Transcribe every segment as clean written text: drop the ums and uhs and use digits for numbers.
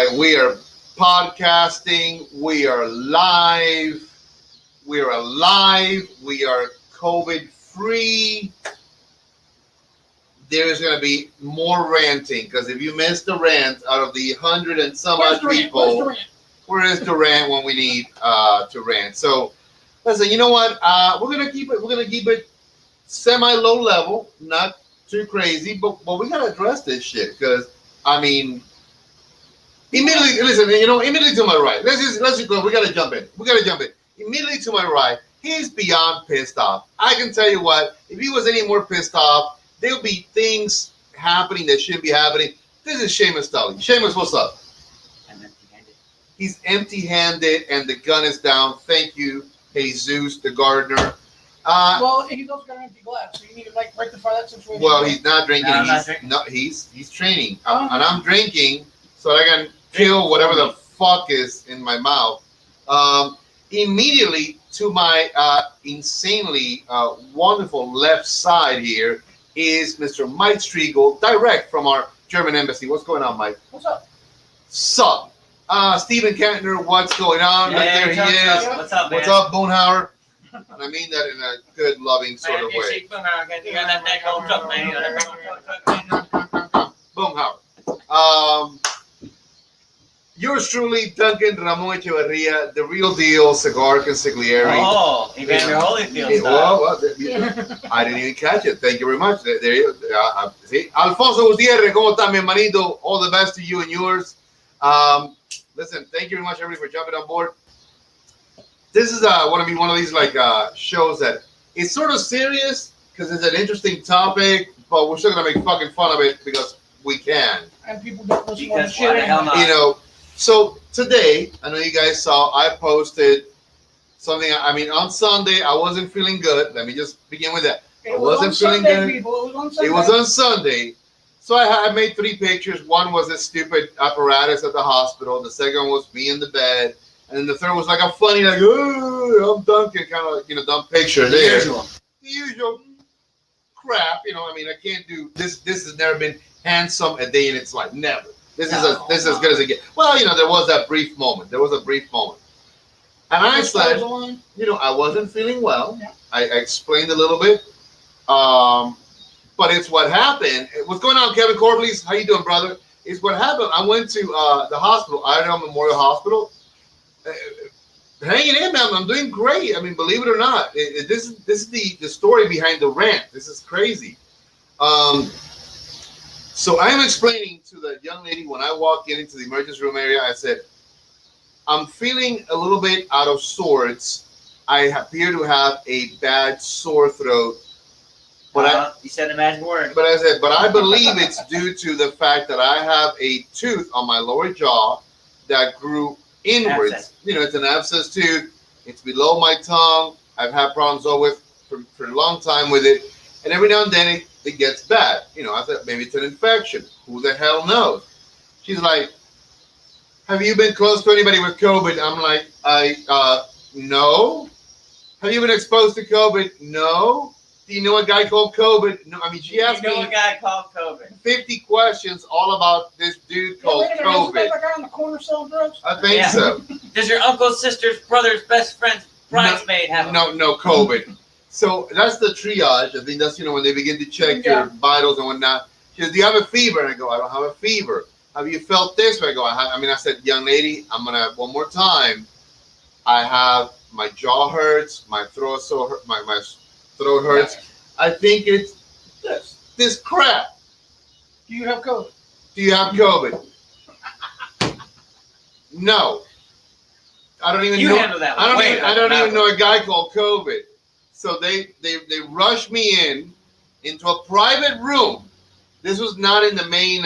We are podcasting. We are live. We are alive. We are COVID free. There's going to be more ranting because if you missed the rant out of the hundred and some odd people, where is the rant when we need to rant? So, listen. You know what? We're gonna keep it. We're gonna keep it semi low level, not too crazy, but we gotta address this shit because I mean. Immediately, listen. Immediately to my right. Let's just go. We gotta jump in. Immediately to my right, he's beyond pissed off. I can tell you what. If he was any more pissed off, there'll be things happening that shouldn't be happening. This is Seamus Tully. Seamus, what's up? I'm empty-handed. He's empty-handed, and the gun is down. Thank you, Jesus, the gardener. Well, he does got an empty glass, so you need to rectify that situation. Well, he's not drinking. No, I'm not drinking. No, he's training, and I'm drinking so I can kill whatever the fuck is in my mouth. Immediately to my insanely wonderful left side here is Mr. Mike Striegel, direct from our German embassy. What's going on, Mike? What's up? Sup? Stephen Kantner, what's going on? Yeah, Right there he is. What's up, man? What's up, Boonhauer? And I mean that in a good, loving sort of way. Boonhauer. Yours truly, Duncan Ramon Echeverria, the real deal cigar consigliere. Oh, Evander Holyfield style. Well, I didn't even catch it. Thank you very much. There you go. See? Alfonso Gutierrez, ¿cómo está, mi hermanito? All the best to you and yours. Listen, thank you very much, everybody, for jumping on board. This is want to be one of these shows that it's sort of serious because it's an interesting topic, but we're still gonna make fucking fun of it because we can. And people don't listen to Because shit why the hell anymore. not? You know. So today, I know you guys saw, I posted something. I mean, on Sunday, I wasn't feeling good. Let me just begin with that. I wasn't feeling good. People. It was on Sunday. It was on Sunday. So I made 3 pictures. One was this stupid apparatus at the hospital. The second one was me in the bed. And then the third was like a funny, oh, I'm Duncan, kind of, dumb picture there. The usual crap, I mean, I can't do this. This has never been handsome a day in its life. Never. This is as good as it gets. Well, there was that brief moment. And I said, I wasn't feeling well. Yeah. I explained a little bit. But it's what happened. What's going on, Kevin Corbleys? How you doing, brother? It's what happened. I went to the hospital, Idaho Memorial Hospital. Hanging in, man. I'm doing great. I mean, believe it or not, this is the story behind the rant. This is crazy. So I am explaining to the young lady when I walked into the emergency room area. I said, I'm feeling a little bit out of sorts. I appear to have a bad sore throat. But you said the magic word. But I said, but I believe it's due to the fact that I have a tooth on my lower jaw that grew inwards. Abscess. It's an abscess tooth. It's below my tongue. I've had problems for a long time with it. And every now and then it gets bad. I thought maybe it's an infection. Who the hell knows? She's like, have you been close to anybody with COVID? I'm like, no. Have you been exposed to COVID? No. Do you know a guy called COVID? No. I mean, she asked me a guy called COVID. 50 questions all about this dude called COVID. Is that the guy on the corner selling drugs? I think so. Does your uncle's sister's brother's best friend's bridesmaid have no COVID. So that's the triage. I think that's, when they begin to check your vitals and whatnot. She says, do you have a fever? And I go, I don't have a fever. Have you felt this? I go, I said, young lady, I'm going to, one more time. I have, my jaw hurts, my throat my throat hurts. I think it's this crap. Do you have COVID? Do you have COVID? No. I don't even know. Handle that one. I don't even know a guy called COVID. So they rushed me into a private room. This was not in the main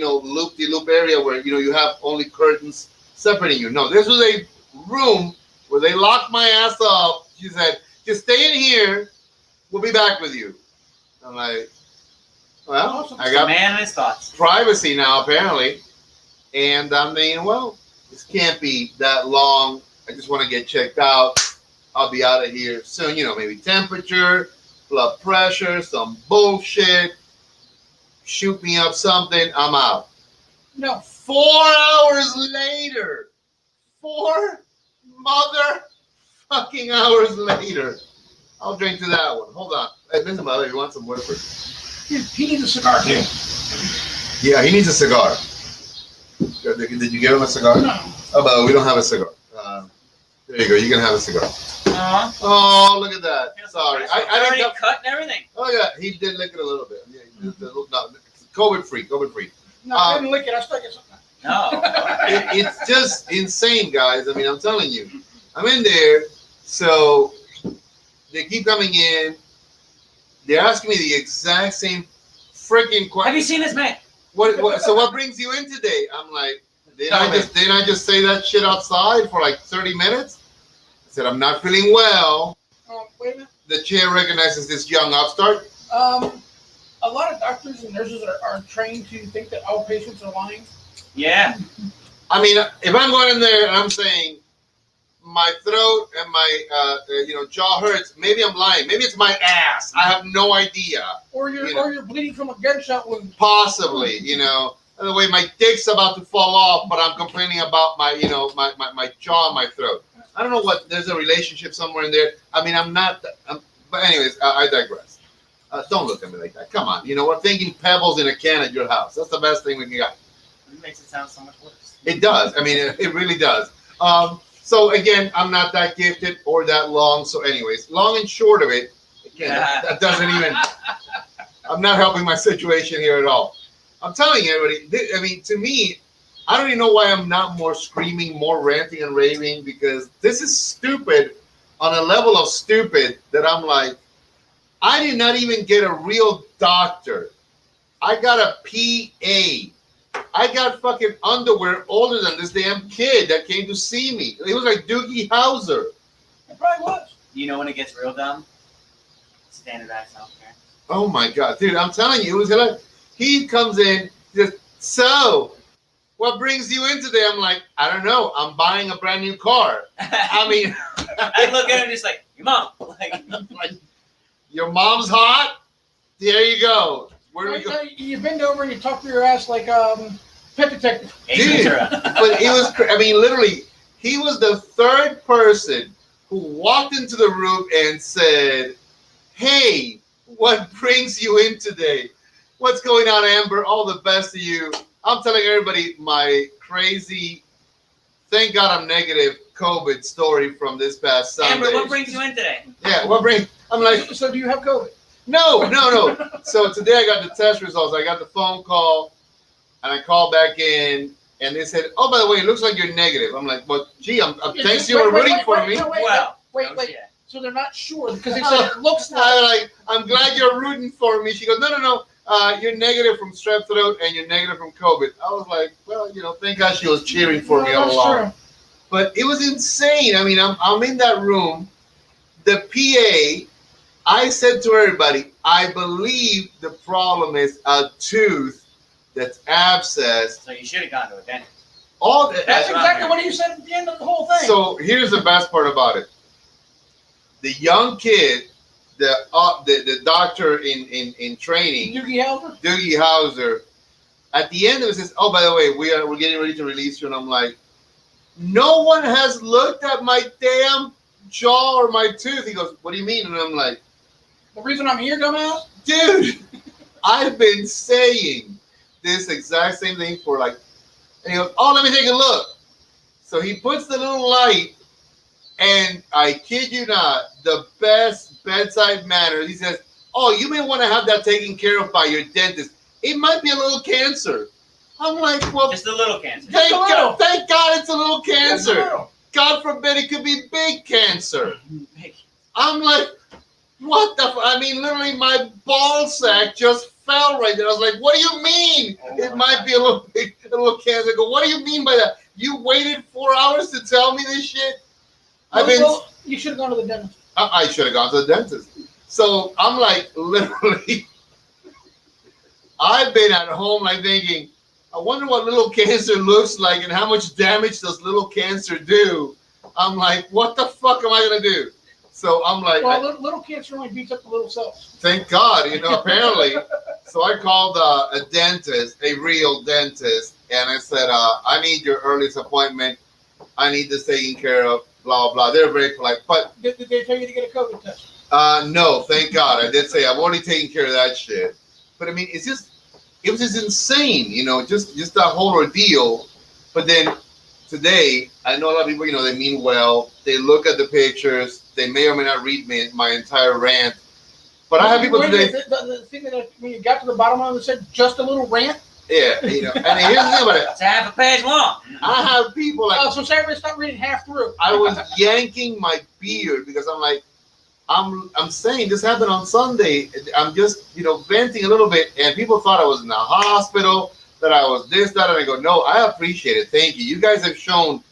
loop-de-loop area where you have only curtains separating you. No, this was a room where they locked my ass up. She said, just stay in here. We'll be back with you. I'm like, well, I got man and his thoughts. Privacy now, apparently. And I'm thinking, well, this can't be that long. I just want to get checked out. I'll be out of here soon. Maybe temperature, blood pressure, some bullshit. Shoot me up something. I'm out. No, 4 hours later. 4 motherfucking hours later. I'll drink to that one. Hold on. Hey, listen, mother, you want some Woodford? He needs a cigar too. Yeah, he needs a cigar. Did you give him a cigar? No. Oh, but we don't have a cigar. There you go. You can have a cigar. Oh, look at that. Sorry. I already didn't cut and everything. Oh, yeah. He did lick it a little bit. Yeah, he did no, COVID free. COVID free. No, I didn't lick it. I stuck it something. No. It's just insane, guys. I mean, I'm telling you. I'm in there. So they keep coming in. They're asking me the exact same freaking question. Have you seen this man? So what brings you in today? I'm like, didn't I just say that shit outside for like 30 minutes? I said, I'm not feeling well. Wait a minute. The chair recognizes this young upstart. A lot of doctors and nurses are trained to think that all patients are lying. Yeah. I mean, if I'm going in there and I'm saying my throat and my jaw hurts, maybe I'm lying. Maybe it's my ass. I have no idea. Or you're bleeding from a gunshot wound. Possibly, By the way, my dick's about to fall off, but I'm complaining about my jaw and my throat. I don't know what. There's a relationship somewhere in there. I mean, but anyways, I digress. Don't look at me like that. Come on. We're thinking pebbles in a can at your house. That's the best thing we can get. It makes it sound so much worse. It does. I mean, it really does. So again, I'm not that gifted or that long. So anyways, long and short of it, again, that doesn't even. I'm not helping my situation here at all. I'm telling everybody. I mean, to me, I don't even know why I'm not more screaming, more ranting and raving, because this is stupid on a level of stupid that I'm like, I did not even get a real doctor. I got a PA. I got fucking underwear older than this damn kid that came to see me. It was like Doogie Howser. It probably was. You know when it gets real dumb? Standardized healthcare. Oh my God, dude, I'm telling you, it was like, he comes in, just, so, what brings you in today? I'm like, I don't know. I'm buying a brand new car. I mean, I look at him just like, your mom. Like, your mom's hot? There you go. Where do we go? You bend over and you talk to your ass like pet detective. Dude, but it was, I mean, literally, he was the third person who walked into the room and said, hey, what brings you in today? What's going on, Amber? All the best to you. I'm telling everybody my crazy, thank God I'm negative, COVID story from this past Sunday. Amber, what brings you in today? Yeah, I'm like, so do you have COVID? No. So today I got the test results. I got the phone call, and I called back in, and they said, "Oh, by the way, it looks like you're negative." I'm like, "Well, gee, thanks you for rooting for me." Wait. So they're not sure because they said it looks like. I'm glad you're rooting for me. She goes, "No. You're negative from strep throat, and you're negative from COVID." I was like, "Well, thank God she was cheering for me all along." True. But it was insane. I mean, I'm in that room. The PA. I said to everybody, I believe the problem is a tooth that's abscessed. So you should have gone to a dentist. That's exactly what you said at the end of the whole thing. So here's the best part about it. The young kid, the doctor in training, Doogie Howser, at the end of it says, "Oh, by the way, we're getting ready to release you." And I'm like, no one has looked at my damn jaw or my tooth. He goes, "What do you mean?" And I'm like, the reason I'm here, dumbass? Dude, I've been saying this exact same thing for like, and he goes, "Oh, let me take a look." So he puts the little light, and I kid you not, the best bedside manner. He says, "Oh, you may want to have that taken care of by your dentist. It might be a little cancer." I'm like, well, just a little cancer. Thank God it's a little cancer. God forbid it could be big cancer. I'm like, what the? I mean, literally, my ball sack just fell right there. I was like, what do you mean? It might be a little cancer. I go, what do you mean by that? You waited 4 hours to tell me this shit? You should have gone to the dentist. I should have gone to the dentist. So I'm like, literally, I've been at home like thinking, I wonder what little cancer looks like and how much damage does little cancer do. I'm like, what the fuck am I going to do? So I'm like, well, little cancer only beats up the little cells. Thank God, apparently. So I called a dentist, a real dentist, and I said, I need your earliest appointment. I need this taken care of. Blah blah. They're very polite, but Did they tell you to get a COVID test? no, thank God. I did say I've already taken care of that shit. But I mean, it was just insane, just that whole ordeal. But then today, I know a lot of people, they mean well. They look at the pictures. They may or may not read my entire rant. But I have people today. The thing that when you got to the bottom of it said just a little rant. Yeah, and here's the thing about it. It's half a page long. I have people like. So Sarah, stop reading half through. I was yanking my beard because I'm like, I'm saying this happened on Sunday. I'm just, venting a little bit, and people thought I was in the hospital, that I was this, that, and I go, no, I appreciate it. Thank you. You guys have shown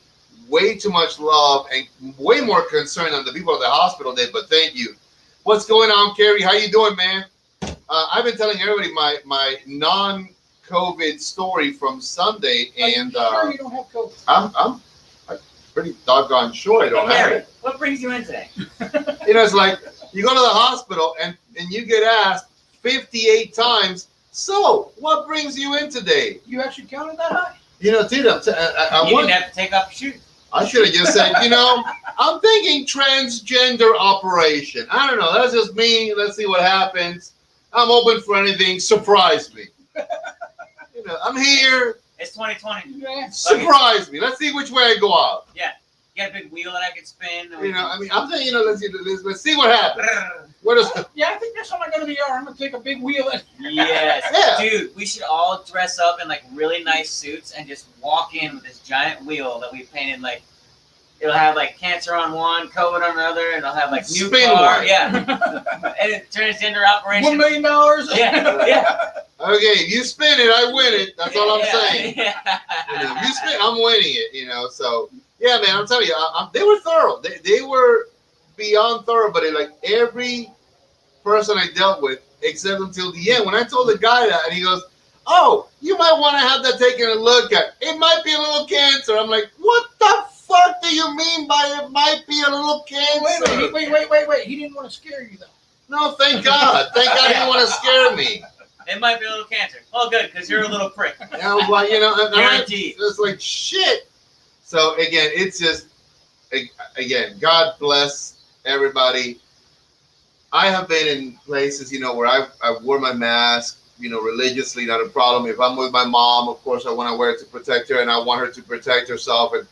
way too much love and way more concern than the people at the hospital did, but thank you. What's going on, Carrie? How you doing, man? I've been telling everybody my non-COVID story from Sunday, and sure you don't have COVID? I'm pretty doggone sure I don't have it. What brings you in today? It's like you go to the hospital and you get asked 58 times, so what brings you in today? You actually counted that high? Dude, You didn't have to take off your shoes. I should have just said, I'm thinking transgender operation. I don't know. That's just me. Let's see what happens. I'm open for anything. Surprise me. I'm here. It's 2020. Yeah. Surprise me. Let's see which way I go out. Yeah. You got a big wheel that I can spin. I'm saying, let's see what happens. Yeah, I think next time I go to the ER, I'm gonna take a big wheel. Yes. Yeah. Dude, we should all dress up in like really nice suits and just walk in with this giant wheel that we painted like it'll have like cancer on one, COVID on another, and it'll have like new Spin car. one. Yeah. And it transgender operation. $1 million. Yeah. Okay, if you spin it, I win it. That's all I'm saying. Yeah. If you spin, I'm winning it. So yeah, man, I'm telling you, they were thorough. They were beyond thorough, but like every person I dealt with, except until the end, when I told the guy that, and he goes, "Oh, you might want to have that taken a look at. It might be a little cancer." I'm like, "What the fuck do you mean by it might be a little cancer?" Wait. He didn't want to scare you though. No, thank God. Thank God he didn't want to scare me. It might be a little cancer. Oh, good, because you're a little prick. I was like, Guaranteed. it's like shit. So again, it's just, God bless everybody. I have been in places, where I wore my mask, religiously, not a problem. If I'm with my mom, of course, I want to wear it to protect her, and I want her to protect herself. And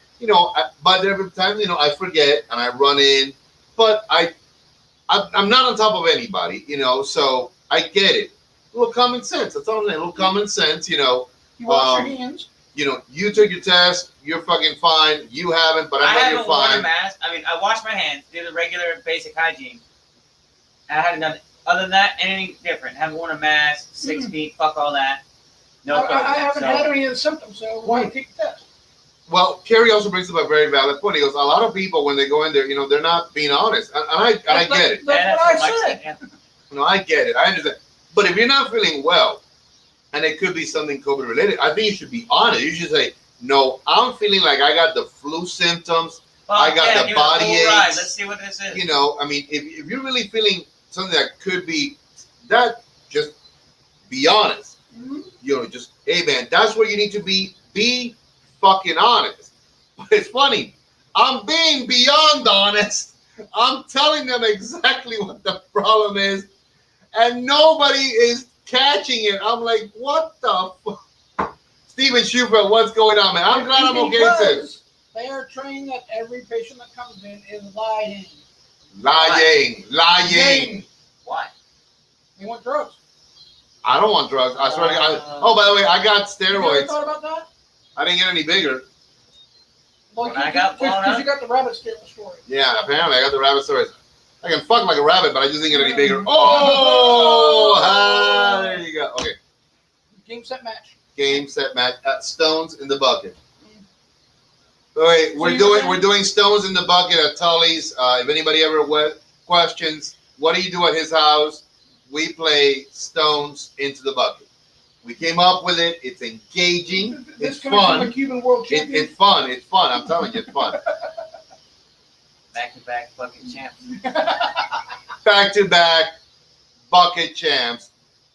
but every time, I forget and I run in, but I'm not on top of anybody, so I get it. A little common sense. That's all I'm saying. A little common sense, You wash your hands. You took your test. You're fucking fine. You haven't, but I know you're haven't worn fine. a mask. I mean, I wash my hands, do the regular basic hygiene. I haven't done it. Other than that, anything different. Haven't worn a mask, 6 feet, fuck all that. No COVID. I haven't had any of the symptoms, so why take the test? Well, Kerry also brings up a very valid point. He goes, a lot of people, when they go in there, they're not being honest. And I get it. That's what I said. Yeah. No, I get it. I understand. But if you're not feeling well, and it could be something COVID related, I think you should be honest. You should say, no, I'm feeling like I got the flu symptoms. Well, I got the body aches. Let's see what this is. If you're really feeling something that could be that, just be honest. Mm-hmm. Just, hey man, that's where you need to be. Be fucking honest. But it's funny. I'm being beyond honest. I'm telling them exactly what the problem is, and nobody is catching it. I'm like, what the fuck? Steven Schubert, what's going on, man? I'm glad I'm okay too. They are trained that every patient that comes in is lying. Lying. Why? They want drugs. I don't want drugs. I swear to God. Oh, by the way, I got You ever steroids. thought about that? I didn't get any bigger. Well, When I got blown because up? you got the rabbit story. Yeah, apparently I got the rabbit stories. I can fuck like a rabbit, but I just didn't get any bigger. Oh, there you go. Okay. Game, set, match. Game, set, match. Stones in the bucket. Wait, we're doing stones in the bucket at Tully's. If anybody ever questions, what do you do at his house? We play stones into the bucket. We came up with it. It's engaging. It's fun. From a Cuban world champion. It's fun. It's fun. I'm telling you, it's fun. Back-to-back bucket champs. Back-to-back bucket champs.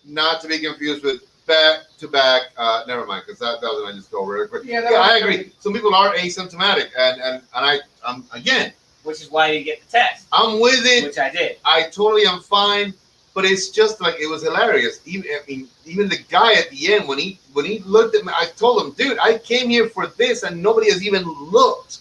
Not to be confused with back to back. Never mind, because that was I just go real quick. Yeah, I agree. Some people are asymptomatic, and I'm again. Which is why you get the test. I'm with it. Which I did. I totally am fine, but it's just like it was hilarious. Even the guy at the end when he looked at me, I told him, dude, I came here for this, and nobody has even looked.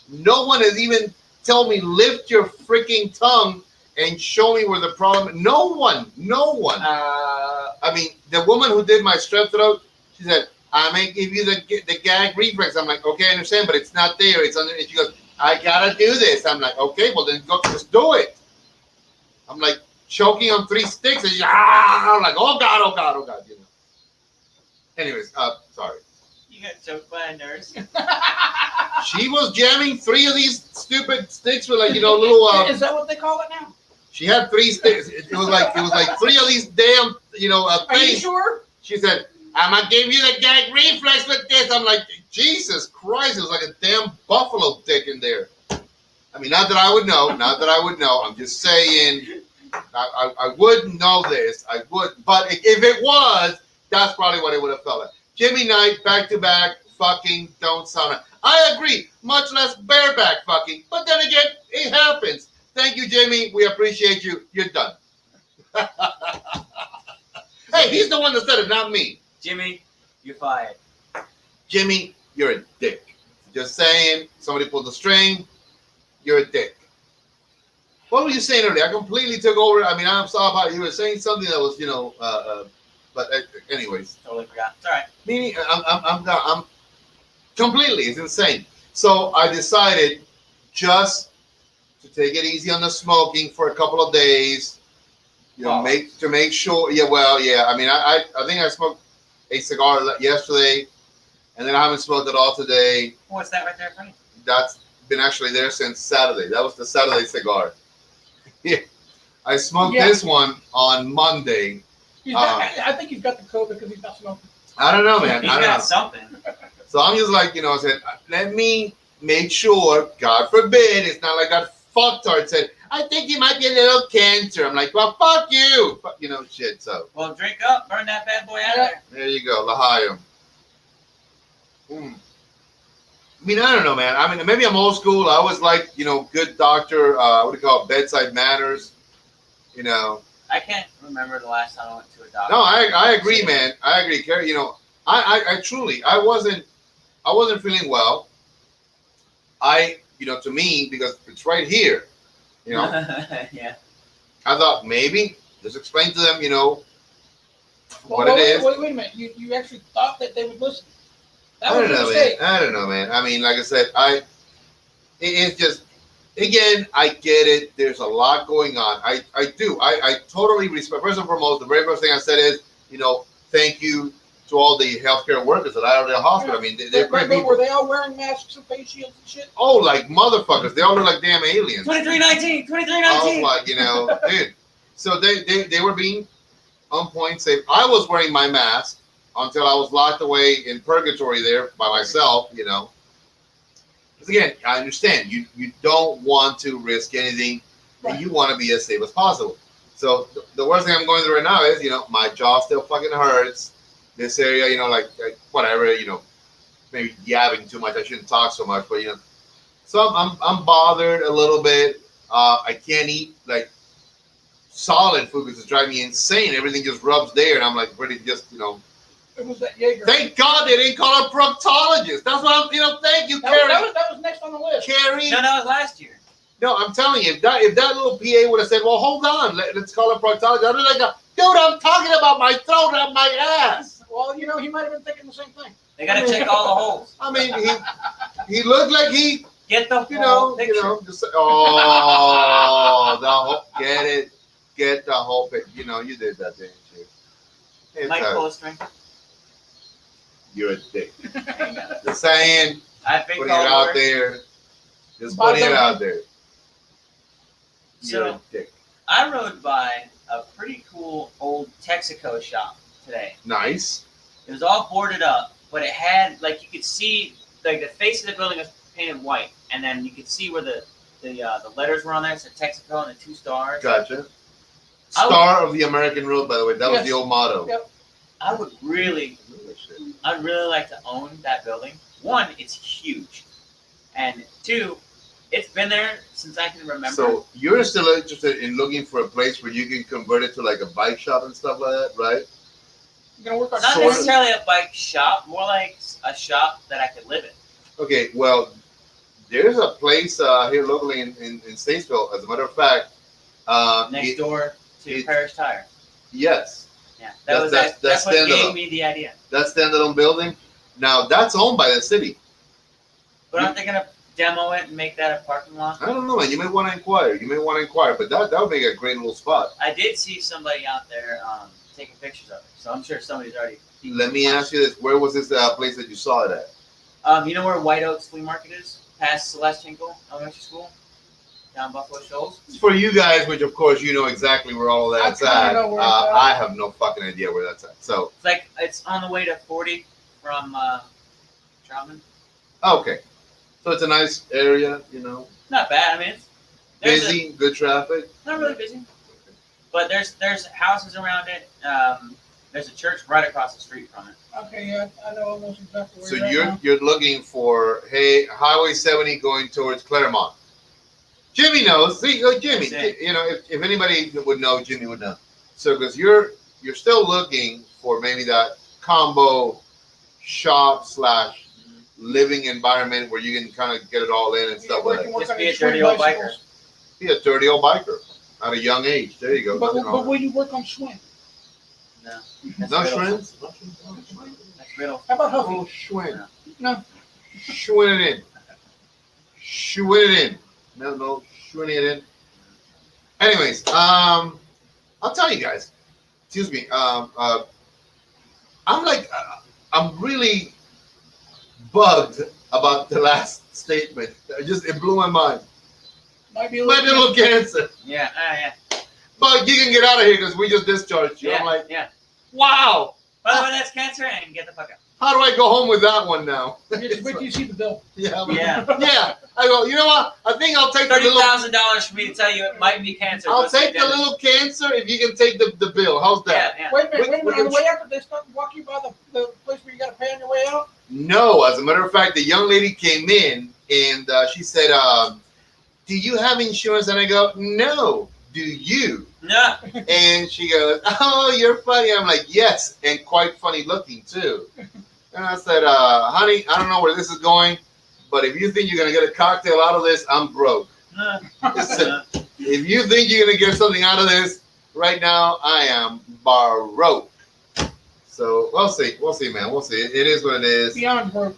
No one has even told me lift your freaking tongue and show me where the problem. No one. I mean, the woman who did my strep throat, she said, I may give you the gag reflex. I'm like, okay, I understand, but it's not there. It's under. And she goes, I gotta do this. I'm like, okay, well then go, just do it. I'm like choking on 3 sticks, and I'm like, oh god, you know. Anyways, sorry. You got choked by a nurse. She was jamming 3 of these stupid sticks with like little. Is that what they call it now? She had 3 sticks. It was like 3 of these damn Are you things. sure? She said, I'm gonna give you the gag reflex with this. I'm like, Jesus Christ, it was like a damn buffalo dick in there. I mean, not that I would know. I'm just saying, I wouldn't know this. I would, but if it was, that's probably what it would have felt like. Jimmy Knight, back to back, fucking don't sound. I agree, much less bareback fucking. But then again, it happens. Thank you, Jimmy. We appreciate you. You're done. Hey, he's the one that said it, not me. Jimmy, you're fired. Jimmy, you're a dick. Just saying, somebody pulled the string, you're a dick. What were you saying earlier? I completely took over. I mean, I'm sorry about it. You were saying something that was, but anyways. Totally forgot. It's all right. Meaning, I'm completely, it's insane. So I decided just to take it easy on the smoking for a couple of days. Make sure. Yeah, well, yeah. I mean, I think I smoked a cigar yesterday, and then I haven't smoked at all today. What's that right there in front of you? That's been actually there since Saturday. That was the Saturday cigar. Yeah, I smoked this one on Monday. I think he's got the COVID because he's not smoking. I don't know, man. He's got something. So I'm just like, I said, let me make sure, God forbid, it's not like that fucktard said, I think you might be a little cancer. I'm like, well, fuck you. Shit, so. Well, drink up. Burn that bad boy out there. There you go. L'chaim. I mean, I don't know, man. I mean, maybe I'm old school. I was like, good doctor, what do you call it, bedside manners, I can't remember the last time I went to a doctor. No, I agree, man. I agree. Carrie, I truly, I wasn't feeling well. To me, because it's right here, Yeah. I thought maybe just explain to them, what it is. Wait a minute. You actually thought that they would listen. I don't know, man. I mean, like I said, it's just, again, I get it. There's a lot going on. I do. I totally respect. First and foremost, the very first thing I said is, thank you to all the healthcare workers that are out of the hospital. I mean, they're great people. Were they all wearing masks and face shields and shit? Oh, like motherfuckers. They all look like damn aliens. 2319. I was like, dude. So they were being on point, safe. I was wearing my mask until I was locked away in purgatory there by myself, Because again, I understand you don't want to risk anything, and you want to be as safe as possible. So the worst thing I'm going through right now is, my jaw still fucking hurts. This area, like whatever, maybe yabbing too much. I shouldn't talk so much, but so I'm bothered a little bit. I can't eat like solid food because it's driving me insane. Everything just rubs there, and I'm like pretty just It was that Jaeger. Thank God they didn't call a proctologist. That's what I'm. Thank you, Carrie. That was next on the list. Carrie. No, that was last year. No, I'm telling you, if that little PA would have said, "Well, hold on, let's call a proctologist," I'd be like, "Dude, I'm talking about my throat and my ass." Well, he might have been thinking the same thing. They got to check all the holes. I mean, he looked like he. Get the whole picture. Just, oh, the whole, get the whole picture. You did that, didn't you? Mike, pull a string. You're a dick. Just saying, putting it out there. Just putting it out there. You're a dick. I rode by a pretty cool old Texaco shop today. Nice. It was all boarded up, but it had you could see the face of the building was painted white, and then you could see where the letters were on there. So Texaco and the 2 stars. Gotcha. Star of the American Road, by the way. That was the old motto. Yep. I would really like to own that building. One, it's huge, and two, it's been there since I can remember. So you're still interested in looking for a place where you can convert it to like a bike shop and stuff like that, right? You're gonna work on Not sort of- necessarily a bike shop, more like a shop that I could live in. Okay, well, there's a place here locally in Statesville. As a matter of fact, Next door to Parish Tire. Yes, Yeah, That's that's what gave standalone. me the idea. that standalone building. Now that's owned by the city. But aren't they gonna demo it and make that a parking lot? I don't know, man. You may want to inquire. But that would make a great little spot. I did see somebody out there taking pictures of it, so I'm sure somebody's already. Let me ask you this: where was this place that you saw it at? You know where White Oaks Flea Market is? Past Celestial Elementary School, down Buffalo Shoals. For you guys, which of course you know exactly where all of that's I kinda at. know where it's at. I have no fucking idea where that's at. So It's on the way to 40 from Troutman. okay, so it's a nice area, you know, Not bad. I mean, there's busy, good traffic. not really busy, but there's houses around it. There's a church right across the street from it. Okay, yeah, I know almost exactly where So you're at now. you're looking for Highway 70 going towards Claremont. Jimmy knows. See, Jimmy. That's it. You know, if anybody would know, Jimmy would know. So because you're still looking for maybe that combo shop / living environment where you can kind of get it all in and stuff like that. Just be a dirty old biker. Be a dirty old biker at a young age. There you go. But, Nothing but wrong. will you work on swing? No. No riddle. shrimps. That's riddle. How about Huffy? Oh, Schwinn. No. Schwinn it in. Schwinn it in. No, schwinn it in. Anyways, I'll tell you guys. Excuse me. I'm really bugged about the last statement. It blew my mind. Might be a My little. little cancer. Yeah. Yeah. But you can get out of here because we just discharged you. Yeah. I'm like, yeah. wow. By the way, that's cancer, and get the fuck out. How do I go home with that one now? Just wait till you see the bill. Yeah. Yeah. Yeah. I go, you know what? I think I'll take the little $30,000 for me to tell you it might be cancer. I'll Go see take a the dentist. little cancer if you can take the bill. How's that? Yeah. Wait a minute. We On the can- way out, did they start walk you by the place where you got to pay on your way out? No, as a matter of fact, the young lady came in and she said, "Do you have insurance?" And I go, "No. Do you?" No. And she goes, "Oh, you're funny." I'm like, "Yes," and quite funny looking too. And I said, "Honey, I don't know where this is going, but if you think you're gonna get a cocktail out of this, I'm broke. No. Listen, if you think you're gonna get something out of this, right now I am broke." So we'll see, man. We'll see. It is what it is. Beyond broke.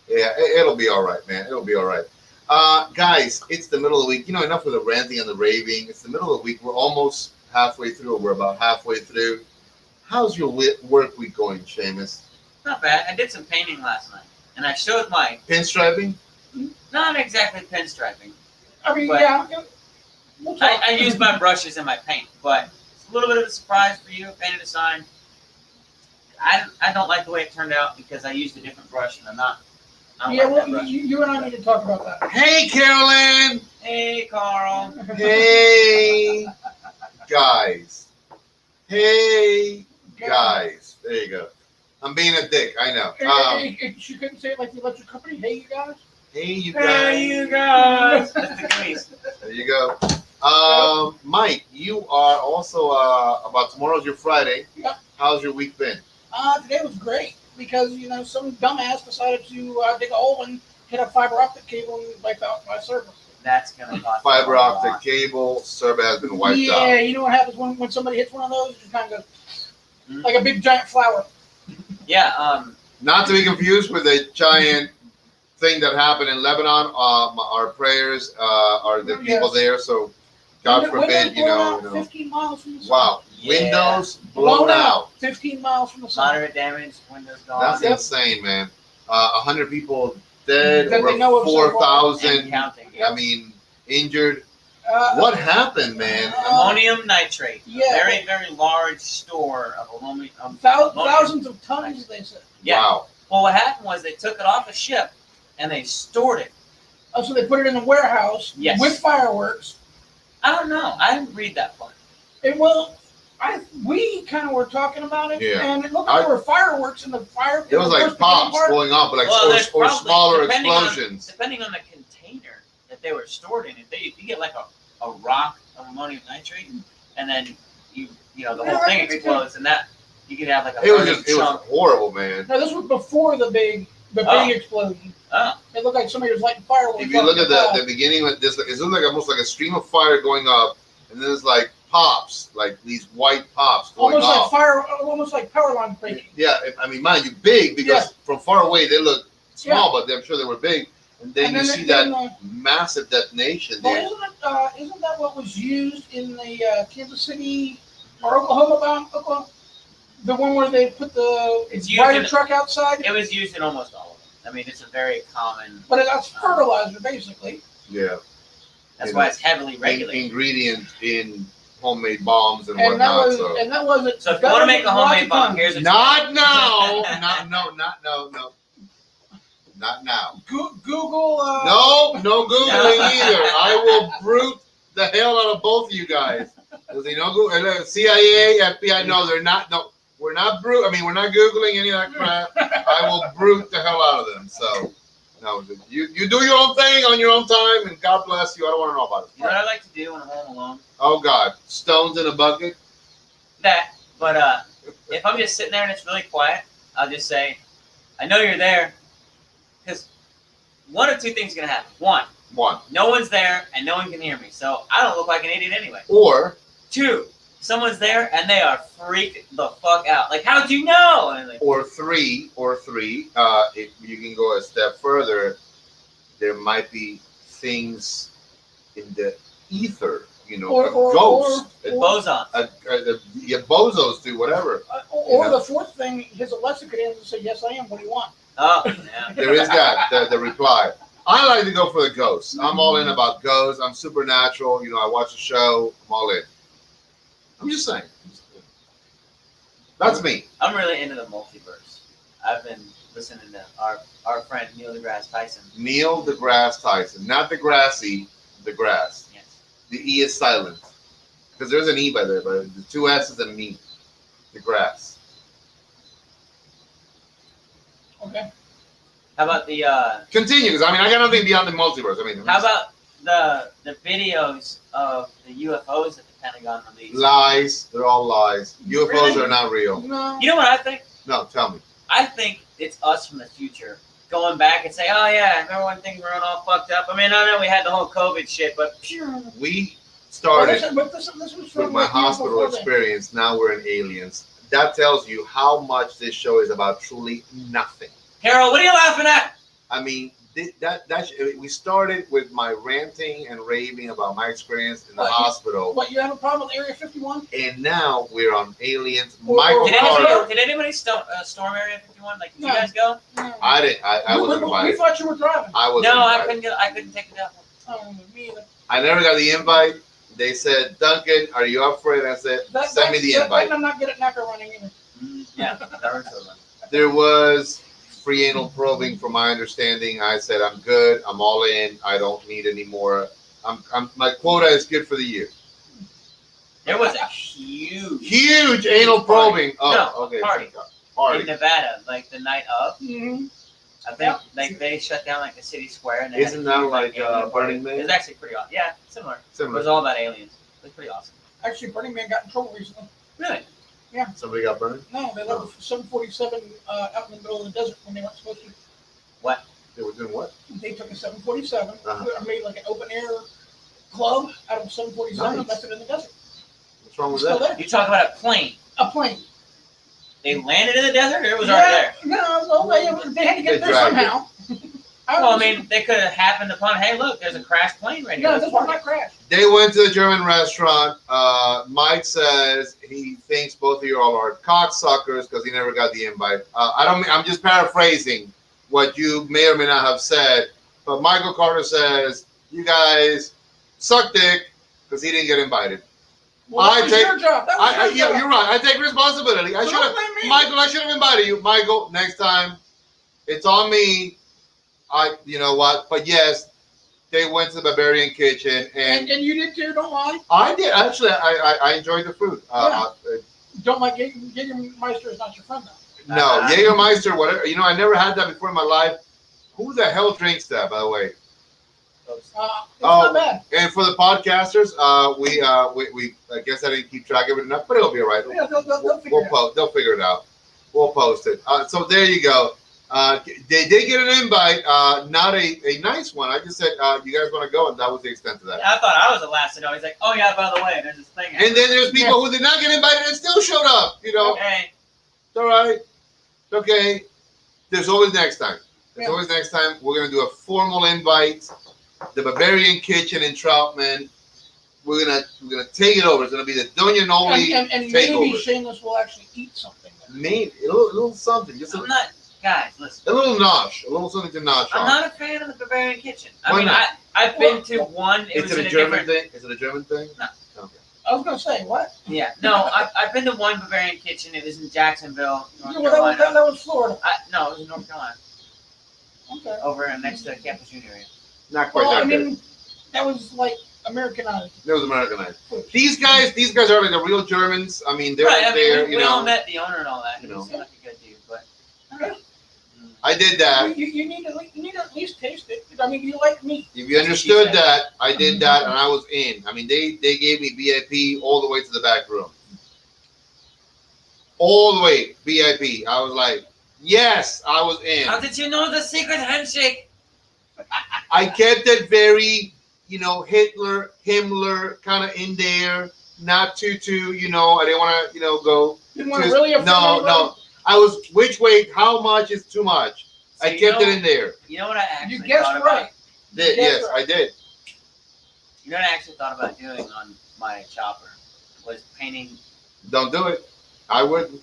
Yeah, it'll be all right, man. It'll be all right. Guys, it's the middle of the week. You know, enough of the ranting and the raving. It's the middle of the week. We're almost halfway through, or we're about halfway through. How's your work week going, Seamus? Not bad. I did some painting last night, and I showed my Pinstriping? not exactly pinstriping. I mean, But- yeah. We'll talk. I used my brushes and my paint, but it's a little bit of a surprise for you. Painted a sign. I don't like the way it turned out because I used a different brush, and I don't Yeah, like well, that brush. you and I need to talk about that. Hey, Carolyn! Hey, Carl. Hey, guys. Hey, guys. There you go. I'm being a dick, I know. She couldn't say it like the electric company. Hey, you guys. Hey, you Hey, guys. you guys. That's the Goonies. There you go. Mike, you are also about tomorrow's your Friday. Yep. How's your week been? Today was great because some dumbass decided to dig a hole and hit a fiber optic cable and wipe out my server. That's gonna cost Fiber a optic lot. cable, server has been wiped Yeah, out. you know what happens when somebody hits one of those? It just kind of goes Mhm. like a big giant flower. Yeah. Not to be confused with a giant thing that happened in Lebanon. Our prayers are the people Yes. there, so God Windows forbid, blown out you know. 15 miles from the sun. Wow, Yeah. windows blown out. 15 miles from the sun. Moderate damage. Windows gone. That's Yep. insane, man. 100 people dead, That they know over of so far. 4,000. And counting. I mean, injured. Uh, What happened, man? Ammonium nitrate. Yeah. A very, very large store of aluminum. Thousands of tons, they said. Yeah. Wow. Well, what happened was they took it off a ship and they stored it. Oh, so they put it in a warehouse Yes. with fireworks. I don't know. I didn't read that part. It will. We kind of were talking about it, Yeah. and it looked like there were fireworks in the fire. It was like pops going off, like there's or probably- smaller depending explosions. depending on the container that they were stored in, if you get like a rock of ammonium nitrate, and then you know the whole thing explodes, and that you could have like a It was burning it was chunk. horrible, man. No, this was before the big explosion. Oh. It looked like somebody was lighting fireworks. If you look at the beginning with this, it looked like almost like a stream of fire going up, and then there's like pops, like these white pops going almost off. like fire, almost like power line breaking. Yeah, I mean, mind you, big because from far away they look small, but I'm sure they were big. And then you see that massive detonation there. Well, isn't that what was used in the Kansas City or Oklahoma bomb? The one where they put the rider truck outside? It was used in almost all of them. I mean, it's a very common. But that's fertilizer, basically. Yeah. That's why it's heavily regulated. Ingredient in homemade bombs and And whatnot. that wasn't. So if you want to make a homemade bomb, here's a not now. Not now. Google. No Googling either. I will brute the hell out of both of you guys. Google, CIA, FBI. No, they're not. No, we're not brute. I mean, we're not Googling any of that crap. I will brute the hell out of them. So, no, you do your own thing on your own time, and God bless you. I don't want to know about it. You know what I like to do when I'm home alone? Oh God, stones in a bucket. But if I'm just sitting there and it's really quiet, I'll just say, "I know you're there," because one of two things is gonna happen. One, no one's there and no one can hear me, so I don't look like an idiot anyway. Or two, someone's there and they are freaked the fuck out. Like, how'd you know? And like, or three. If you can go a step further, there might be things in the ether. You know, ghosts, bosons. Bozos do whatever. Or the fourth thing, his Alexa could answer and say, "Yes, I am. What do you want?" Oh, yeah. There is that the reply. I like to go for the ghosts. I'm all in about ghosts. I'm supernatural. You know, I watch a show. I'm all in. I'm just saying. That's me. I'm really into the multiverse. I've been listening to our friend Neil deGrasse Tyson. Neil deGrasse Tyson, not deGrasse, deGrasse. Yes. The E is silent because there's an E by there, but the two S's and an E. deGrasse. Okay. How about the? Continue, because I mean I got nothing beyond the multiverse. I mean, how about the videos of the UFOs that the Pentagon released? Lies. They're all lies. UFOs Really? are not real. No. You know what I think? No, tell me. I think it's us from the future going back and say, "Oh yeah, remember when things were all fucked up?" I mean, I know we had the whole COVID shit, but We started this was from with my hospital experience. Now we're in aliens. That tells you how much this show is about truly nothing. Harold, what are you laughing at? I mean, we started with my ranting and raving about my experience in the hospital. What, you have a problem with Area 51? And now we're on aliens. Michael Did Carter. anybody storm Area 51? Like, did No. you guys go? No. I didn't. I wasn't We invited. thought you were driving. I wasn't No, I invited. couldn't take it out. Oh, me either. I never got the invite. They said, "Duncan, are you up for it?" I said, "Send me the invite." I'm not good at knacker running either. Yeah, that hurts so much. There was free anal probing, from my understanding. I said, "I'm good. I'm all in. I don't need any more. My quota is good for the year." There was a huge anal probing. Oh, No, okay. party. Party. in Nevada, like the night of. Mm-hmm. I think like they shut down like the city square and they Isn't that like Burning Man? It was actually pretty awesome. Yeah, similar. It Similar. was all about aliens. It was pretty awesome. Actually, Burning Man got in trouble recently. Really? Somebody got burned? No, they left a 747 out in the middle of the desert when they weren't supposed to. What? They were doing what? They took a 747, Uh-huh. made like an open air club out of a 747 and left it in the desert. What's wrong with Still that? there. You talk about a plane. A plane. They landed in the desert, or it was already there? No, they had to get there dragged somehow. Well, I mean, they could have happened upon, hey, look, there's a crashed plane right here. No, Let's this was park not crash. They went to a German restaurant. Mike says he thinks both of you all are cocksuckers because he never got the invite. I'm just paraphrasing what you may or may not have said. But Michael Carter says you guys suck dick because he didn't get invited. Well, that was your job. That was your job. You're right. I take responsibility. I So should don't have, blame me. Michael. I should have invited you, Michael. Next time, it's on me. You know what? But yes, they went to the Bavarian Kitchen, And you did too, don't lie. I did actually. I enjoyed the food. Don't like Jägermeister is not your friend though. No, Jägermeister, whatever. I never had that before in my life. Who the hell drinks that, by the way? It's not bad. And for the podcasters, we I guess I didn't keep track of it enough, but it'll be all right. Yeah, they'll figure it out. They'll figure it out. We'll post it. So there you go. They did get an invite, not a nice one. I just said, you guys want to go, and that was the extent of that. I thought I was the last to know. He's like, oh yeah, by the way, there's this thing. And then there's people who did not get invited and still showed up. Okay. It's all right. It's okay. There's always next time. There's always next time. We're gonna do a formal invite. The Bavarian Kitchen in Troutman. We're gonna take it over. It's gonna be the Doña Noli and takeover. maybe Shameless will actually eat something. Maybe a little something. Just I'm not, guys. Listen. a little nosh, a little something to nosh I'm on. not a fan of the Bavarian Kitchen. Why not? I've been to one. Is it a German thing? Is it a German thing? No. Okay. I was gonna say what? Yeah, no, I've been to one Bavarian Kitchen. It was in Jacksonville, North Yeah, well, Carolina. that was Florida. No, it was in North Carolina, Okay. over next to Campus Junior area. Not quite Well, that I good. mean, that was like Americanized. It was Americanized. These guys are like the real Germans. I mean, they're Right, I mean, there. we all met the owner and all that. You He know. seemed like a good dude, but I did that. You need to at least taste it. I mean, you like meat. If you understood that, I did that, and I was in. I mean, they gave me VIP all the way to the back room. All the way VIP. I was like, yes, I was in. how did you know the secret handshake? I kept it very, Hitler, Himmler kind of in there, not too, I didn't want to, go. Didn't want to really offend anybody? No. I was, which way, how much is too much? So I kept it in there. You know what I actually You guessed thought right. Yes, I did. You know what I actually thought about doing on my chopper was painting. Don't do it. I wouldn't.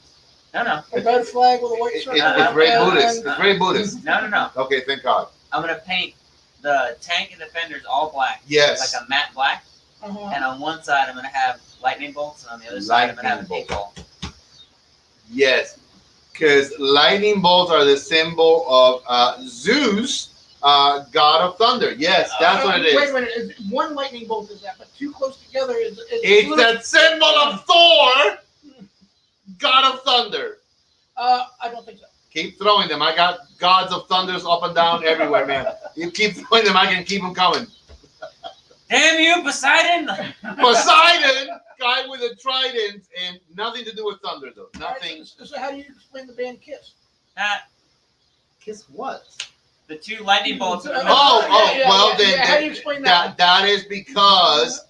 No. A red flag with a white It's circle. very And- Buddhist. It's very Buddhist. No. Okay, thank God. I'm gonna paint the tank and the fenders all black. Yes. Like a matte black. Uh-huh. And on one side I'm gonna have lightning bolts, and on the other side I'm gonna have a Lightning big ball. Yes. Because lightning bolts are the symbol of Zeus, god of thunder. Yes, that's what it is. Wait a minute. One lightning bolt is that, but two close together is. It's that symbol of Thor, god of thunder. I don't think so. Keep throwing them. I got gods of thunders up and down everywhere, man. You keep throwing them, I can keep them coming. Damn you, Poseidon! Poseidon, guy with a trident, and nothing to do with thunder, though. Nothing. Right, so how do you explain the band Kiss? Kiss what? The two lightning bolts. Well, then how do you explain that? That is because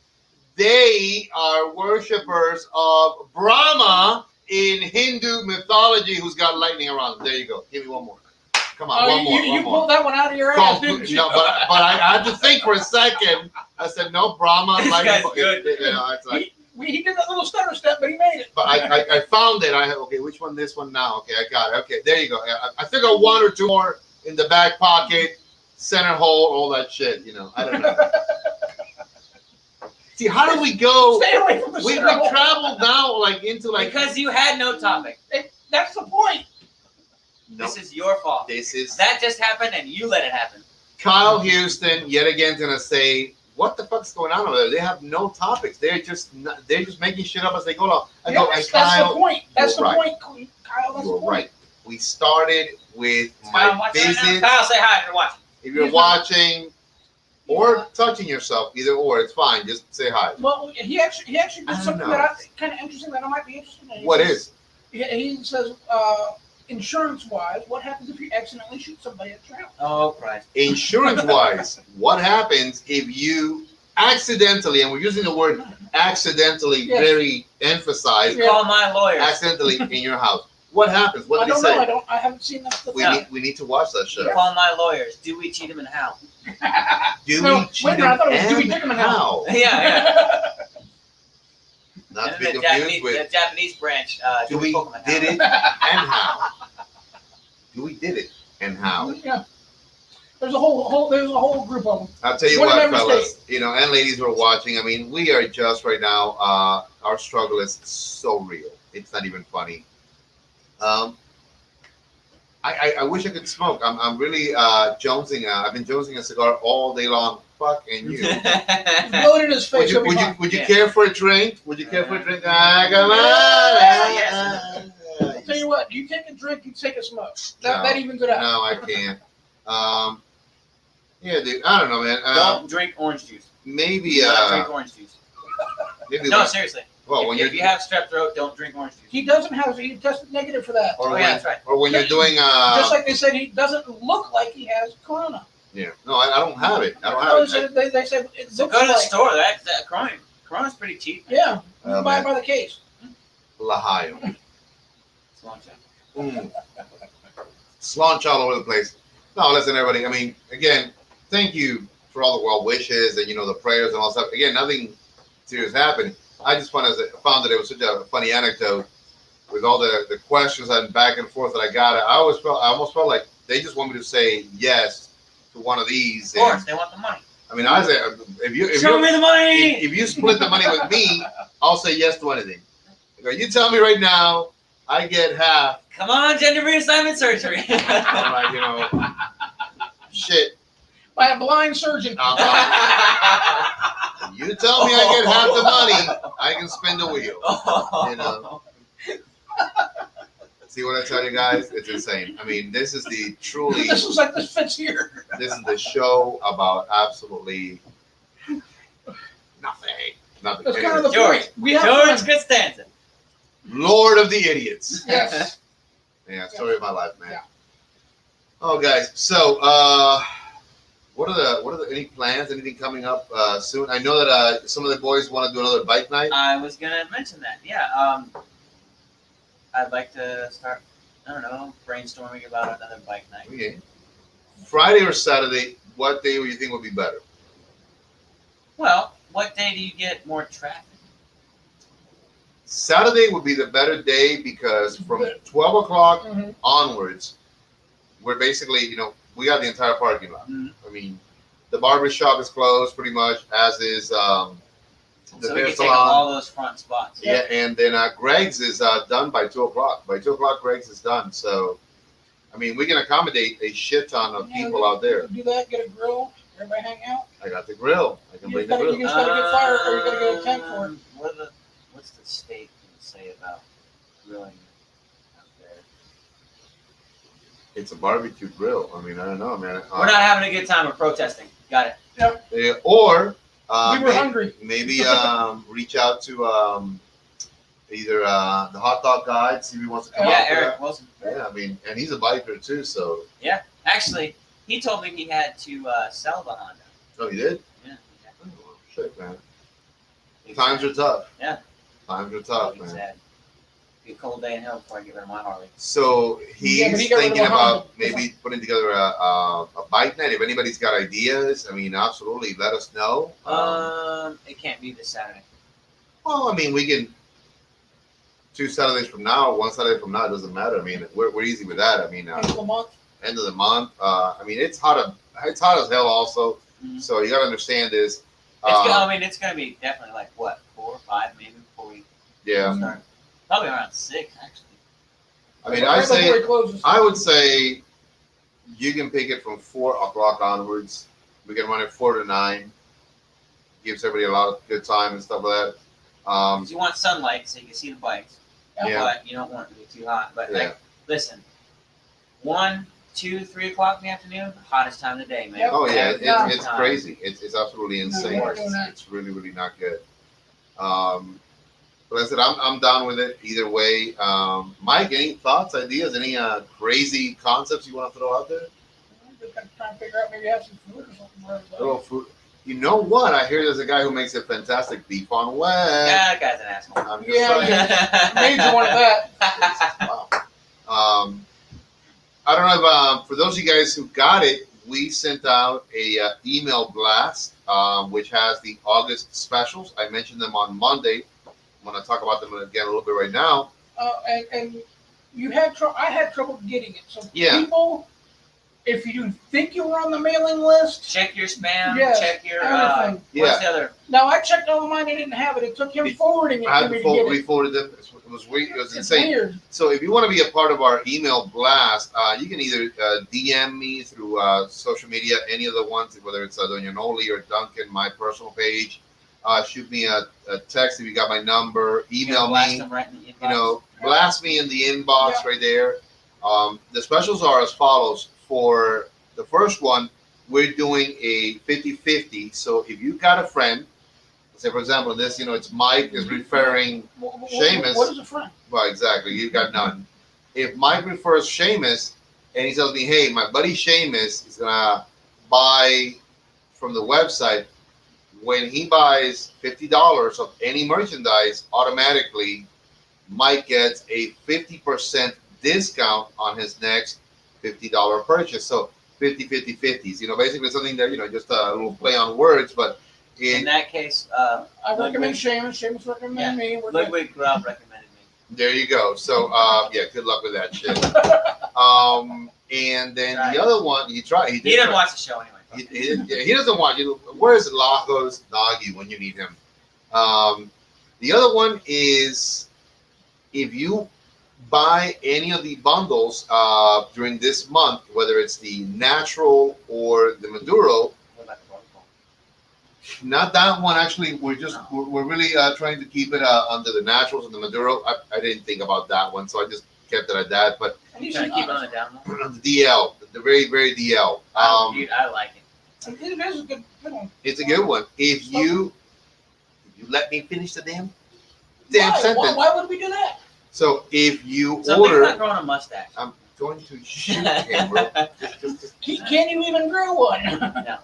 they are worshippers of Brahma in Hindu mythology, who's got lightning around them. There you go. Give me one more. Come on, one more. You pulled that one out of your ass, didn't you? No, but I had to think for a second. I said, no, Brahma. This lightning. guy's good. It's like, He did that little stutter step, but he made it. but I found it. Okay, which one? This one now. Okay, I got it. Okay, there you go. I think I got one or two more in the back pocket, center hole, all that shit. I don't know. See, how do we go? Stay away from the We center hole. traveled now into Because you had no topic. That's the point. No, This is your fault. this is That just happened, and you let it happen. Kyle Houston yet again gonna say, what the fuck's going on over there? They have no topics. They're just making shit up as they go along. And That's the Kyle, point. That's the you're point, Kyle. That's you're the point. right. We started with Kyle, my watch right now. visit. Kyle, say hi if you're watching. If you're watching or touching yourself, either or, it's fine. Just say hi. Well, he actually I did don't something know. that kind of interesting that I might be interested in. What is? He says, insurance-wise, what happens if you accidentally shoot somebody at your house? Oh, Christ. Insurance-wise, what happens if you accidentally, and we're using the word accidentally Yes. very emphasized, Yeah. Call my lawyers. accidentally in your house? What happens? What I did he don't know. say? I haven't seen that. We need to watch that show. Call my lawyers. Do we cheat him and how? Do No, we cheat wait a minute, I thought it was him do we and dick him and how? Yeah. Not to And be the confused Japanese, with the Japanese branch. do we poke him and did how? it and how? Do we did it and how? Yeah. There's a whole group of them. I'll tell you One in what, every fellas, and ladies who are watching, I mean, we are just right now, our struggle is so real. It's not even funny. I wish I could smoke. I'm really jonesing. I've been jonesing a cigar all day long. Fucking you. Just blow it in his face. Would you care for a drink? Would you care for a drink? Ah, come on. I'll tell you what. You take a drink, you take a smoke. That evens it out. No, I can't. Yeah, dude. I don't know, man. Don't drink orange juice. Maybe. Do not drink orange juice. Maybe No, seriously. Well, if you have strep throat, don't drink orange juice. He doesn't have. He tested negative for that. Or that's right. Or when you're doing. Just like they said, he doesn't look like he has corona. Yeah. No, I don't have it. I don't have it. They said it So looks go to the like. store. That Corona's pretty cheap. Yeah, you can buy it by the case. Lahio. Cilantro. Slaunch all over the place. No, listen, everybody. I mean, again, thank you for all the well wishes and the prayers and all that stuff. Again, nothing serious happened. I just found that it was such a funny anecdote with all the questions and back and forth that I got. I almost felt like they just want me to say yes to one of these. Of course, they want the money. I mean, I say if show me the money. If you split the money with me, I'll say yes to anything. You tell me right now, I get half. Come on, gender reassignment surgery. I'm like, shit. By a blind surgeon. You tell me I get half the money, I can spin the wheel. See what I tell you guys? It's insane. I mean, this is the truly. This was like this fits here. This is the show about absolutely nothing. Nothing. That's kind of the George. point. We have George Costanza. Lord of the idiots. Yes. Yeah, story of my life, man. Yeah. Oh, guys. So, what are the any plans? Anything coming up soon? I know that some of the boys want to do another bike night. I was gonna mention that. Yeah. I'd like to start. I don't know, brainstorming about another bike night. Okay. Friday or Saturday? What day would you think would be better? Well, what day do you get more traffic? Saturday would be the better day because from 12 o'clock onwards, we're basically, we got the entire parking lot. Mm-hmm. I mean, the barber shop is closed pretty much, as is the so hair we can salon. take all those front spots. Yeah, and then Greg's is done by 2 o'clock. By 2 o'clock, Greg's is done. So, I mean, we can accommodate a shit ton of people out there. Do that, get a grill, everybody hang out. I got the grill. I can bring the grill. You just gotta get fire, or you gotta get a tent for it. What's the state going to say about grilling out there? It's a barbecue grill. I mean, I don't know, man. We're not having a good time. We're protesting. Got it. Or we were hungry. Maybe reach out to either the hot dog guy, see if he wants to come out. Yeah, Eric Wilson. Yeah, I mean, and he's a biker too, so. Yeah, actually, he told me he had to sell the Honda. Oh, he did? Yeah. Oh, shit, man. Times are tough. Yeah. Times are tough, man. Sad. Be a cold day in hell before I get rid of my Harley. So he's he got rid of thinking the about Honda. maybe putting together a bike night. If anybody's got ideas, I mean, absolutely, let us know. It can't be this Saturday. Well, I mean, we can 2 Saturdays from now, 1 Saturday from now, it doesn't matter. I mean, we're easy with that. I mean, End of the month. end of the month. I mean, it's hot as hell also. Mm-hmm. So you got to understand this. It's gonna be definitely like what 4 or 5 maybe before we Yeah. start. Probably around 6 actually. I mean, Right before he closes. I would say you can pick it from 4 o'clock onwards. We can run it 4 to 9. Gives everybody a lot of good time and stuff like that. 'Cause you want sunlight so you can see the bikes. Yeah. But you don't want it to be too hot. But Yeah. like, listen, 1, 2, 3 o'clock in the afternoon, hottest time of the day, man. Yep. Oh yeah, Yeah. it's crazy. It's absolutely insane. we're doing that. It's really really not good. But I said I'm down with it either way. Mike, any thoughts, ideas, any crazy concepts you want to throw out there? Just gotta try and figure out maybe have some food or something for everybody. Little food. You know what? I hear there's a guy who makes a fantastic beef on wet. Yeah, that guy's an asshole. I'm just Yeah, saying. Major one of that. Wow. I don't know if for those of you guys who got it, we sent out a email blast which has the August specials. I mentioned them on Monday. I'm going to talk about them again a little bit right now. And you had I had trouble getting it. So Yeah. people if you think you were on the mailing list, check your spam. Yes, check your everything. what's the other? Now I checked all of mine. They didn't have it. It took him forwarding it I to had me to to get we it. forwarded them. It was weird. It was It's insane. weird. So if you want to be a part of our email blast, you can either DM me through social media, any of the ones, whether it's Doña Noli or Duncan, my personal page. Shoot me a text if you got my number. Email blast me. them right in the inbox. You know, blast me in the inbox right there. The specials are as follows. For the first one, we're doing a 50-50. So if you got a friend, say for example, this, it's Mike is referring Seamus. What is a friend? Well, exactly. You got none. If Mike refers Seamus and he tells me, hey, my buddy Seamus is gonna buy from the website, when he buys $50 of any merchandise, automatically Mike gets a 50% discount on his next $50 purchase. So 50-50-50s. Basically something that, just a little play on words, but in that case, I recommend Seamus. Seamus recommended me. Ludwig Rob recommended me. There you go. So good luck with that shit. And then the other one, he doesn't watch the show anyway. He doesn't watch it. Where's Lagos Nagi when you need him? The other one is if you buy any of the bundles during this month, whether it's the natural or the Maduro. Not that one. Actually, we're really trying to keep it under the naturals and the Maduro. I didn't think about that one, so I just kept it at that. But you trying to keep it on the down low? The DL, the very, very DL. Dude, I like it. It is a good one. It's a good one. If you let me finish the damn sentence. Why would we do that? So if you order, not growing a mustache. I'm going to shoot him, bro. Can you even grow one? No.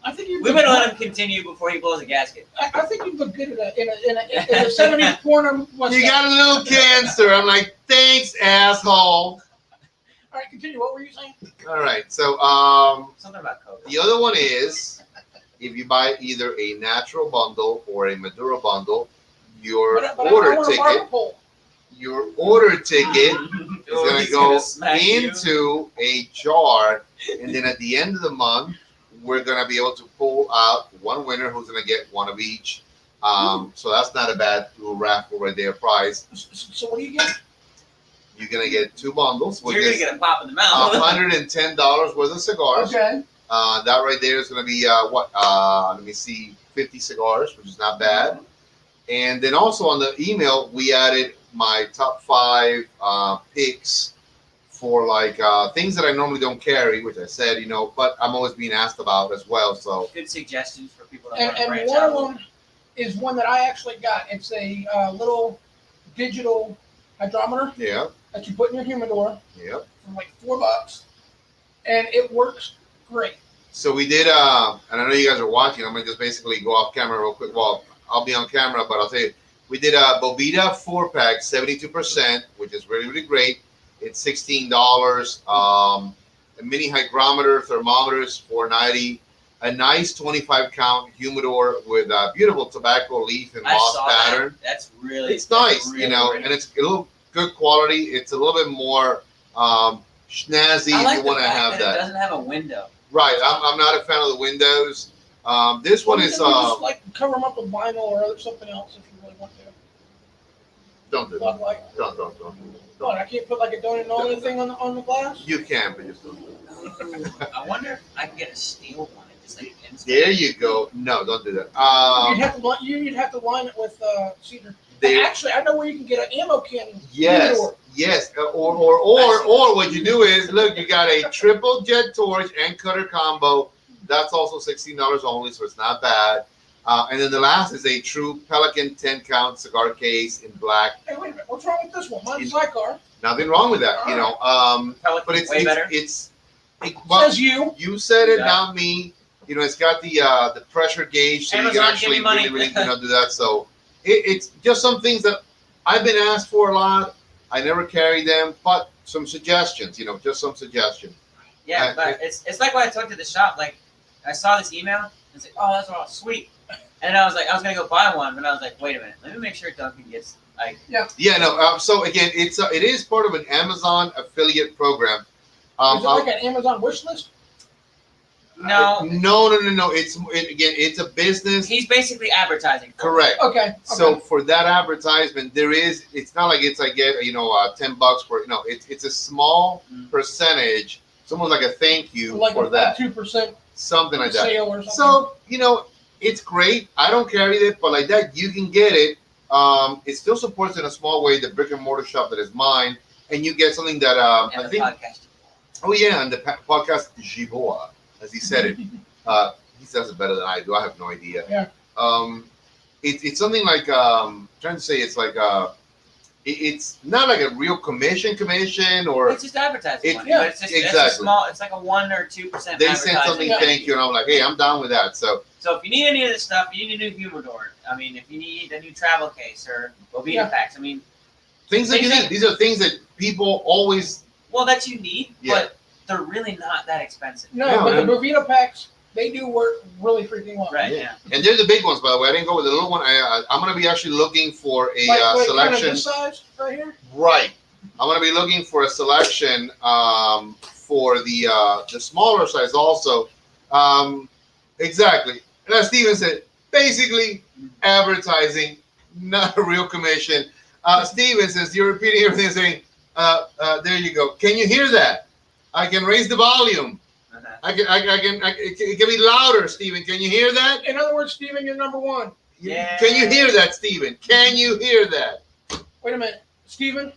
I think you. We better let him continue before he blows a gasket. I think you'd look good in a 70s porno mustache. You got a little cancer. I'm like, thanks, asshole. All right, continue. What were you saying? All right, so something about COVID. The other one is if you buy either a natural bundle or a Maduro bundle, your order ticket is going to go into a jar, and then at the end of the month, we're going to be able to pull out one winner who's going to get one of each. So that's not a bad little raffle right there prize. So what do you get? You're going to get 2 bundles. You're going to get a pop in the mouth. $110 worth of cigars. Okay. That right there is going to be, let me see, 50 cigars, which is not bad. And then also on the email, we added my top 5 picks for things that I normally don't carry, which I said, but I'm always being asked about as well. So good suggestions for people that want to branch out. And one of them is one that I actually got. It's a little digital hydrometer. Yeah. That you put in your humidor. Yeah. For $4, and it works great. So we did, and I know you guys are watching. I'm gonna just basically go off camera real quick. Well, I'll be on camera, but I'll tell you, we did a Bobita 4-pack, 72%, which is really, really great. It's $16. A mini hygrometer, thermometers, $4.90. A nice 25 count humidor with a beautiful tobacco leaf and moss pattern. That's really, it's nice, really and it's a little good quality. It's a little bit more snazzy if you want to have that. It doesn't have a window. Right, I'm not a fan of the windows. This one is just cover them up with vinyl or something else if you really want to. Don't do that. Don't. What, I can't put a donut or anything on the glass? You can, but just don't do it. I wonder if I can get a steel one and just there you go. No, don't do that. You'd have to line it with cedar. Actually, I know where you can get an ammo cannon. Yes. Or what you do is look. You got a triple jet torch and cutter combo. That's also $16 only, so it's not bad. And then the last is a true Pelican 10 count cigar case in black. Hey, wait a minute. What's wrong with this one? Mine's sidecar. Nothing wrong with that, but it's way better. Says you. You said it, not me. It's got the pressure gauge, so Amazon, you can actually really do that. So it's just some things that I've been asked for a lot. I never carry them, but some suggestions. Just some suggestions. Yeah, but it's like when I took to the shop. I saw this email and said, "Oh, that's all sweet," and I was gonna go buy one, but I was like, "Wait a minute, let me make sure Duncan gets Yeah. No. So again, it is part of an Amazon affiliate program. Is it like an Amazon wish list? No. No. It's a business. He's basically advertising. Correct. Okay. So for that advertisement, it's not like it's like $10 for it's a small percentage. It's almost like a thank you like for that. 2% Something like that. sale or something. So it's great. I don't carry it, but like that you can get it. It still supports in a small way the brick and mortar shop that is mine, and you get something that and I think. Podcast. Oh yeah, and the podcast Jiboa, as he said it. He says it better than I do. I have no idea. Yeah. It's something like trying to say it's like it's not like a real commission or It's just advertising. But it's just exactly. It's a small. It's like a 1 or 2%. They send something thank you, and I'm like, hey, I'm down with that. So if you need any of this stuff, you need a new humidor. I mean, if you need a new travel case or Bovita packs, I mean, things that you need. These are things that people always. Well, that you need, but they're really not that expensive. No, but the Bovita packs, they do work really freaking well. Right. Yeah. And they're the big ones, by the way. I didn't go with the little one. I'm going to be actually looking for a selection. Kind of this size right here. Right. I'm going to be looking for a selection for the smaller size also. Exactly. And as Steven said, basically advertising, not a real commission. Steven says, you're repeating everything saying, there you go. Can you hear that? I can raise the volume. It can be louder, Steven. Can you hear that? In other words, Steven, you're number one. Yeah. Can you hear that, Steven? Can you hear that? Wait a minute. Steven?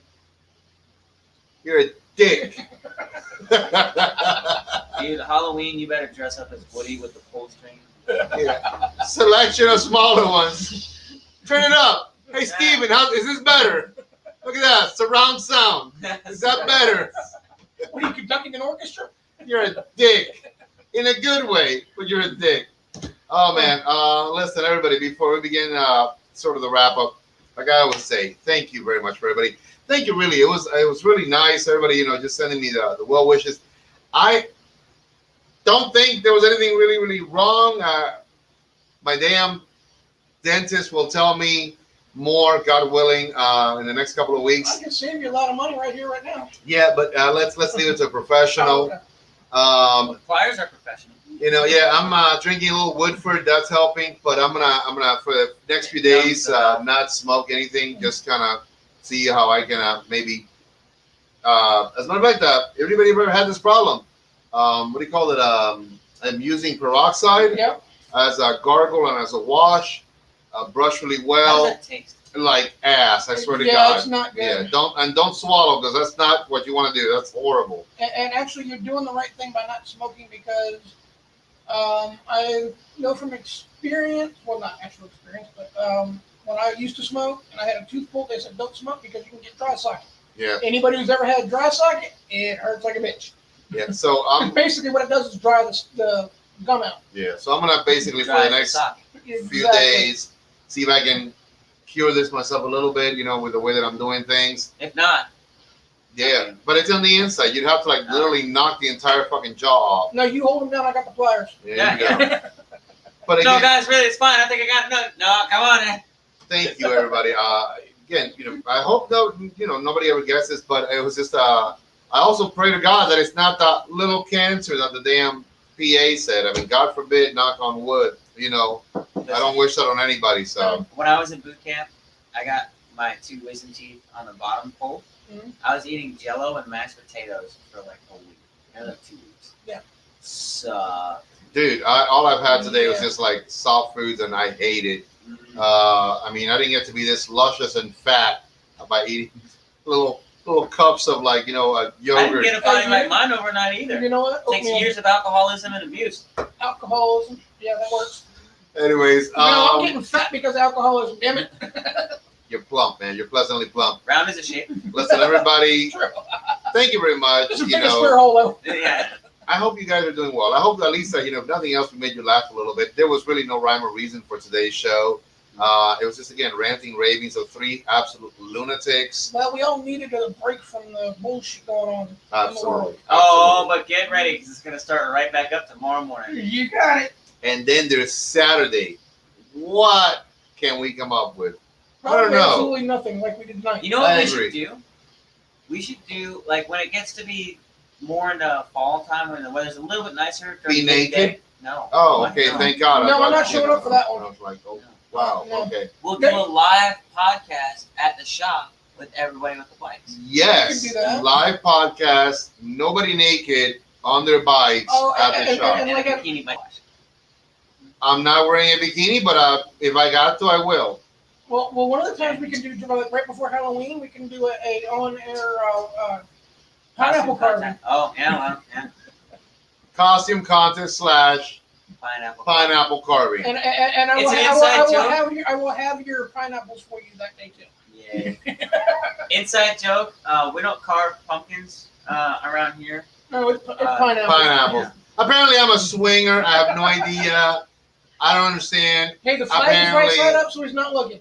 You're a dick. Dude, Halloween, you better dress up as Woody with the pull string. Yeah. Selection of smaller ones. Turn it up. Hey, Steven, is this better? Look at that. Surround sound. Is that better? What are you conducting an orchestra? You're a dick. In a good way, but you're a dick. Oh, man. Listen, everybody, before we begin sort of the wrap up, like I always say, thank you very much for everybody. Thank you, really. It was really nice. Everybody, just sending me the well wishes. I don't think there was anything really, really wrong. My damn dentist will tell me more, God willing, in the next couple of weeks. I can save you a lot of money right here, right now. Yeah, but let's leave it to a professional. Pliers are professional. I'm drinking a little Woodford. That's helping. But I'm gonna for the next few days not smoke anything. Just kind of see how I can maybe. As a matter of fact, everybody ever had this problem? What do you call it? I'm using peroxide as a gargle and as a wash. Brush really well. How does that taste? Like ass, I swear to God. Yeah, it's not good. Yeah, don't swallow because that's not what you want to do. That's horrible. And actually, you're doing the right thing by not smoking because I know from experience, well, not actual experience, but when I used to smoke and I had a tooth pulled, they said don't smoke because you can get dry socket. Yeah. Anybody who's ever had a dry socket, it hurts like a bitch. Yeah. So basically what it does is dry the gum out. Yeah. So I'm gonna basically for the next few days see if I can cure this myself a little bit, with the way that I'm doing things. If not. Yeah, but it's on the inside. You'd have to literally knock the entire fucking jaw off. No, you hold them down. I got the pliers. Yeah. But again, no, guys, really, it's fine. I think I got it. No, come on, man. Thank you, everybody. Again, I hope nobody ever gets this, but it was just I also pray to God that it's not that little cancer that the damn PA said. I mean, God forbid, knock on wood. I don't wish that on anybody. So when I was in boot camp, I got my 2 wisdom teeth on the bottom pole. Mm-hmm. I was eating Jello and mashed potatoes for like a week, and 2 weeks. Yeah. So, dude, all I've had today was just like soft foods, and I hate it. Mm-hmm. I mean, I didn't get to be this luscious and fat by eating little cups of yogurt. I didn't get a body like mine overnight either. You know what? It takes years of alcoholism and abuse. Alcoholism, yeah, that works. Anyways, I'm getting fat because of alcoholism. Damn it. You're plump, man. You're pleasantly plump. Round as a shape. Listen, everybody. Thank you very much. This is a bigger square hole, though. Yeah. I hope you guys are doing well. I hope at least if nothing else, we made you laugh a little bit. There was really no rhyme or reason for today's show. It was just, again, ranting, ravings of 3 absolute lunatics. Well, we all needed a break from the bullshit going on. Absolutely. Oh, but get ready because it's going to start right back up tomorrow morning. You got it. And then there's Saturday. What can we come up with? Probably I don't know. Absolutely nothing like we did tonight. You know what we should do? We should do, when it gets to be more in the fall time when the weather's a little bit nicer. Be naked? No. Oh, What? okay. No. Thank God. No, I'm not you showing know, up for that one. I was like, oh, wow. No. Okay. We'll do a live podcast at the shop with everybody with the bikes. Yes. We can do that. Live podcast. Nobody naked on their bikes at the shop. And a bikini bike. I'm not wearing a bikini, but if I got to, I will. Well, one of the times we can do right before Halloween, we can do a on-air pineapple carving. Oh, yeah, well, yeah. Costume contest / pineapple carving. And I It's will, an I inside will joke. I will have your pineapples for you that day too. Yeah. Inside joke. We don't carve pumpkins around here. No, it's pineapple. Pineapples. Yeah. Apparently, I'm a swinger. I have no idea. I don't understand. Hey, the flag is right side up, so he's not looking.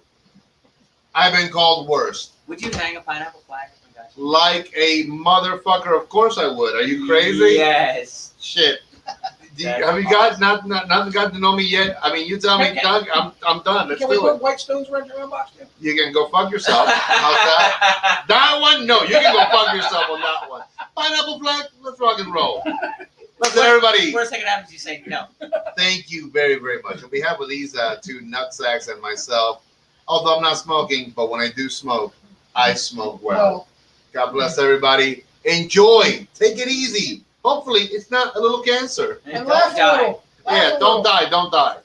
I've been called worse. Would you hang a pineapple flag? Like a motherfucker. Of course I would. Are you crazy? Yes. Shit. Have you got not got to know me yet? I mean, you tell me, Doug. I'm done. Let's Can we do put it. white stones around your mailbox too? You can go fuck yourself. How's that? That one? No, you can go fuck yourself on that one. Pineapple flag. Let's rock and roll. Listen, everybody. First thing that happens, you say no. Thank you very, very much. On behalf of these two nutsacks and myself, although I'm not smoking, but when I do smoke, I smoke well. God bless everybody. Enjoy. Take it easy. Hopefully, it's not a little cancer. And laugh a little. Yeah, don't die. Don't die.